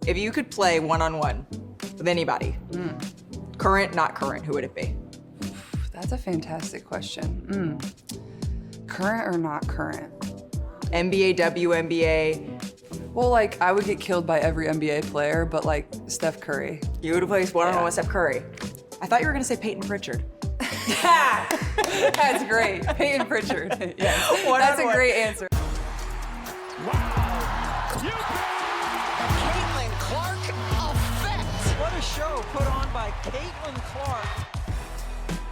If you could play one-on-one with anybody, current, not current, who would it be? That's a fantastic question. Current or not current? NBA, WNBA. Well, like, I would get killed by every NBA player, but like Steph Curry. You would have played one-on-one Yeah. with Steph Curry. I thought you were gonna say Peyton Pritchard. That's great. Peyton Pritchard. Yes. That's a great answer. Caitlin Clark effect. What a show put on by Caitlin Clark.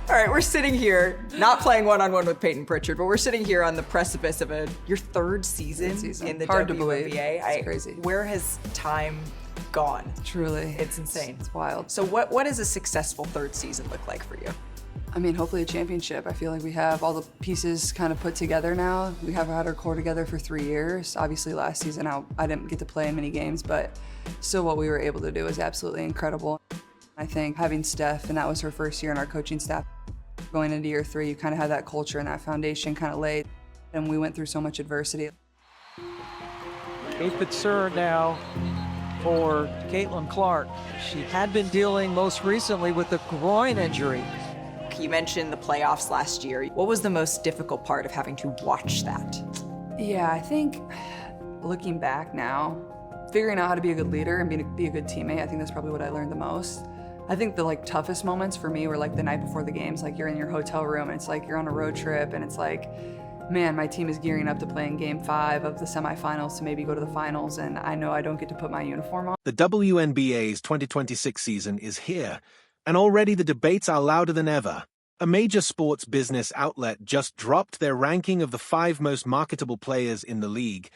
All right, we're sitting here, not playing one-on-one with Peyton Pritchard, but we're sitting here on the precipice of your third season in the Hard to WNBA. believe. It's crazy. Where has time gone? Truly. It's insane. It's wild. So what does a successful third season look like for you? I mean, hopefully a championship. I feel like we have all the pieces kind of put together now. We have had our core together for 3 years. Obviously last season I didn't get to play in many games, but still what we were able to do is absolutely incredible. I think having Steph, and that was her first year in our coaching staff, going into year 3, you kind of had that culture and that foundation kind of laid, and we went through so much adversity. 8th at serve now for Caitlin Clark. She had been dealing most recently with a groin injury. You mentioned the playoffs last year. What was the most difficult part of having to watch that? Yeah, I think looking back now, figuring out how to be a good leader and be a good teammate, I think that's probably what I learned the most. I think the toughest moments for me were the night before the games, you're in your hotel room and it's you're on a road trip and it's man, my team is gearing up to play in game 5 of the semifinals to maybe go to the finals, and I know I don't get to put my uniform on. The WNBA's 2026 season is here, and already the debates are louder than ever. A major sports business outlet just dropped their ranking of the 5 most marketable players in the league,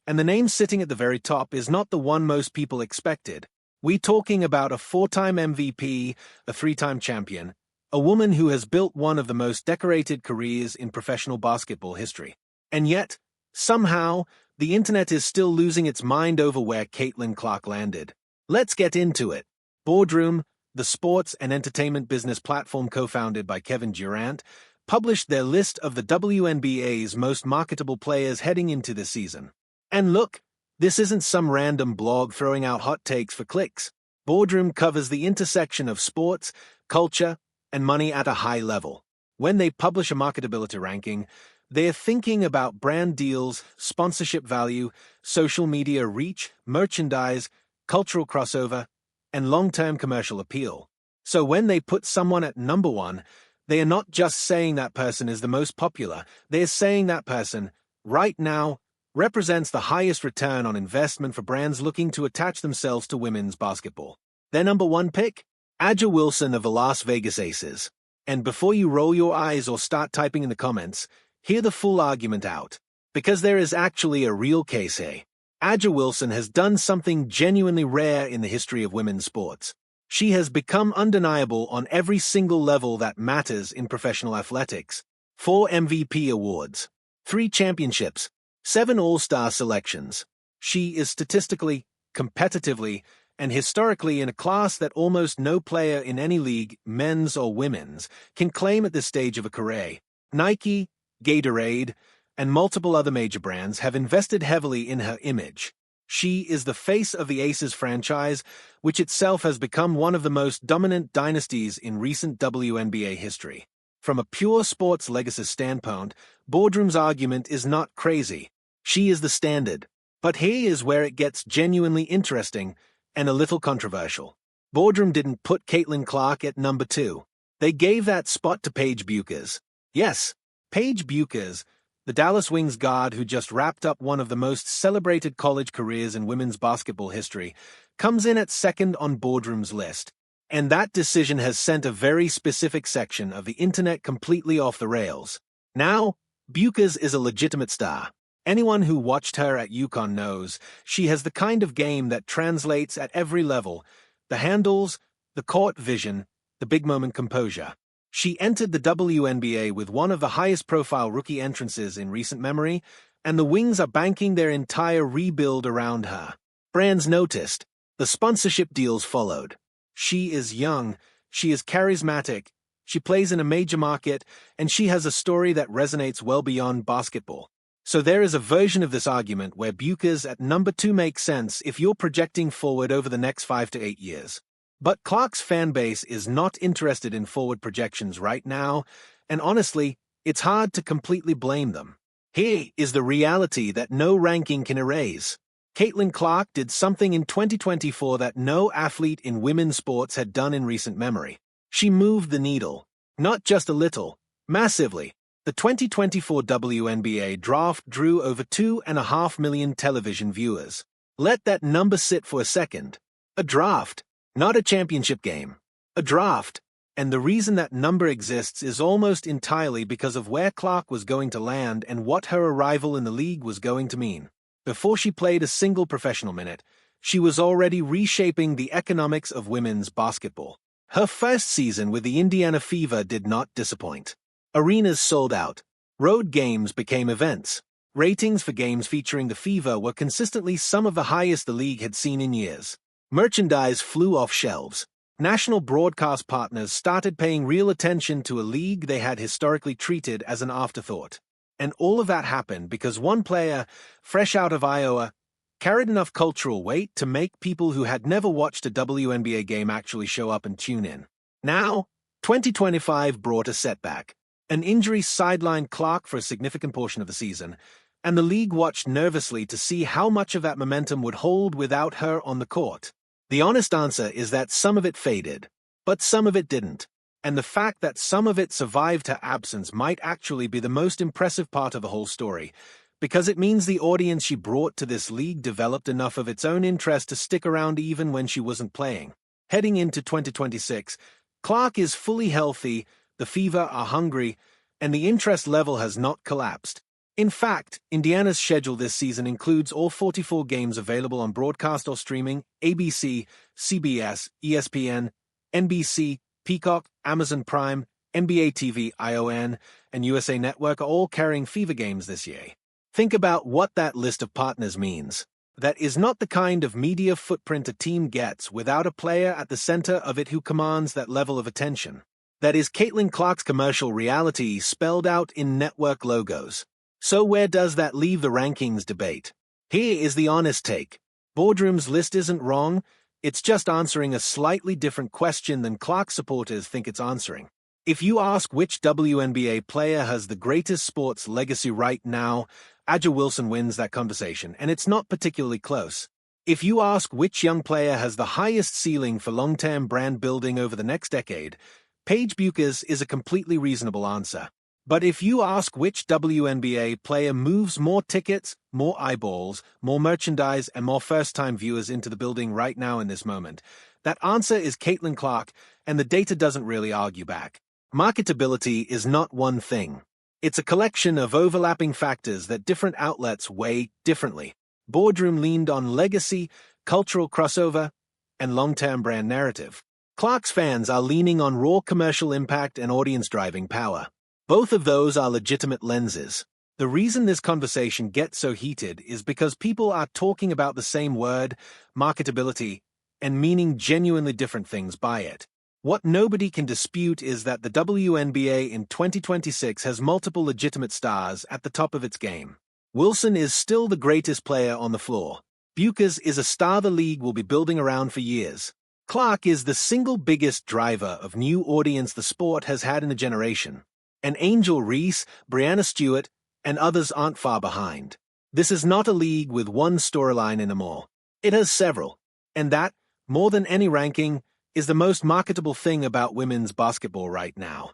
and the name sitting at the very top is not the one most people expected. We're talking about a 4-time MVP, a 3-time champion, a woman who has built one of the most decorated careers in professional basketball history. And yet, somehow, the internet is still losing its mind over where Caitlin Clark landed. Let's get into it. Boardroom, the sports and entertainment business platform co-founded by Kevin Durant, published their list of the WNBA's most marketable players heading into the season. And look, this isn't some random blog throwing out hot takes for clicks. Boardroom covers the intersection of sports, culture, and money at a high level. When they publish a marketability ranking, they're thinking about brand deals, sponsorship value, social media reach, merchandise, cultural crossover, and long-term commercial appeal. So when they put someone at number 1, they are not just saying that person is the most popular, they're saying that person, right now, represents the highest return on investment for brands looking to attach themselves to women's basketball. Their number 1 pick? A'ja Wilson of the Las Vegas Aces. And before you roll your eyes or start typing in the comments, hear the full argument out. Because there is actually a real case here. A'ja Wilson has done something genuinely rare in the history of women's sports. She has become undeniable on every single level that matters in professional athletics. 4 MVP awards, 3 championships, 7 All-Star selections. She is statistically, competitively, and historically in a class that almost no player in any league, men's or women's, can claim at this stage of a career. Nike, Gatorade, and multiple other major brands have invested heavily in her image. She is the face of the Aces franchise, which itself has become one of the most dominant dynasties in recent WNBA history. From a pure sports legacy standpoint, Boardroom's argument is not crazy. She is the standard. But here is where it gets genuinely interesting and a little controversial. Boardroom didn't put Caitlin Clark at number 2. They gave that spot to Paige Bueckers. Yes, Paige Bueckers, the Dallas Wings guard who just wrapped up one of the most celebrated college careers in women's basketball history, comes in at 2nd on Boardroom's list. And that decision has sent a very specific section of the internet completely off the rails. Now, Bueckers is a legitimate star. Anyone who watched her at UConn knows she has the kind of game that translates at every level: the handles, the court vision, the big moment composure. She entered the WNBA with one of the highest profile rookie entrances in recent memory, and the Wings are banking their entire rebuild around her. Brands noticed. The sponsorship deals followed. She is young, she is charismatic, she plays in a major market, and she has a story that resonates well beyond basketball. So there is a version of this argument where Bueckers at number 2 makes sense if you're projecting forward over the next 5 to 8 years. But Clark's fan base is not interested in forward projections right now, and honestly, it's hard to completely blame them. Here is the reality that no ranking can erase. Caitlin Clark did something in 2024 that no athlete in women's sports had done in recent memory. She moved the needle. Not just a little, massively. The 2024 WNBA draft drew over 2.5 million television viewers. Let that number sit for a second. A draft, not a championship game. A draft. And the reason that number exists is almost entirely because of where Clark was going to land and what her arrival in the league was going to mean. Before she played a single professional minute, she was already reshaping the economics of women's basketball. Her first season with the Indiana Fever did not disappoint. Arenas sold out. Road games became events. Ratings for games featuring the Fever were consistently some of the highest the league had seen in years. Merchandise flew off shelves. National broadcast partners started paying real attention to a league they had historically treated as an afterthought. And all of that happened because one player, fresh out of Iowa, carried enough cultural weight to make people who had never watched a WNBA game actually show up and tune in. Now, 2025 brought a setback. An injury sidelined Clark for a significant portion of the season, and the league watched nervously to see how much of that momentum would hold without her on the court. The honest answer is that some of it faded, but some of it didn't. And the fact that some of it survived her absence might actually be the most impressive part of the whole story, because it means the audience she brought to this league developed enough of its own interest to stick around even when she wasn't playing. Heading into 2026, Clark is fully healthy, the Fever are hungry, and the interest level has not collapsed. In fact, Indiana's schedule this season includes all 44 games available on broadcast or streaming: ABC, CBS, ESPN, NBC, Peacock, Amazon Prime, NBA TV, ION, and USA Network are all carrying Fever games this year. Think about what that list of partners means. That is not the kind of media footprint a team gets without a player at the center of it who commands that level of attention. That is Caitlin Clark's commercial reality spelled out in network logos. So where does that leave the rankings debate? Here is the honest take. Boardroom's list isn't wrong, it's just answering a slightly different question than Clark supporters think it's answering. If you ask which WNBA player has the greatest sports legacy right now, A'ja Wilson wins that conversation, and it's not particularly close. If you ask which young player has the highest ceiling for long-term brand building over the next decade, Paige Bueckers is a completely reasonable answer. But if you ask which WNBA player moves more tickets, more eyeballs, more merchandise, and more first-time viewers into the building right now in this moment, that answer is Caitlin Clark, and the data doesn't really argue back. Marketability is not one thing. It's a collection of overlapping factors that different outlets weigh differently. Boardroom leaned on legacy, cultural crossover, and long-term brand narrative. Clark's fans are leaning on raw commercial impact and audience-driving power. Both of those are legitimate lenses. The reason this conversation gets so heated is because people are talking about the same word, marketability, and meaning genuinely different things by it. What nobody can dispute is that the WNBA in 2026 has multiple legitimate stars at the top of its game. Wilson is still the greatest player on the floor. Bueckers is a star the league will be building around for years. Clark is the single biggest driver of new audience the sport has had in a generation. And Angel Reese, Brianna Stewart, and others aren't far behind. This is not a league with one storyline anymore. It has several. And that, more than any ranking, is the most marketable thing about women's basketball right now.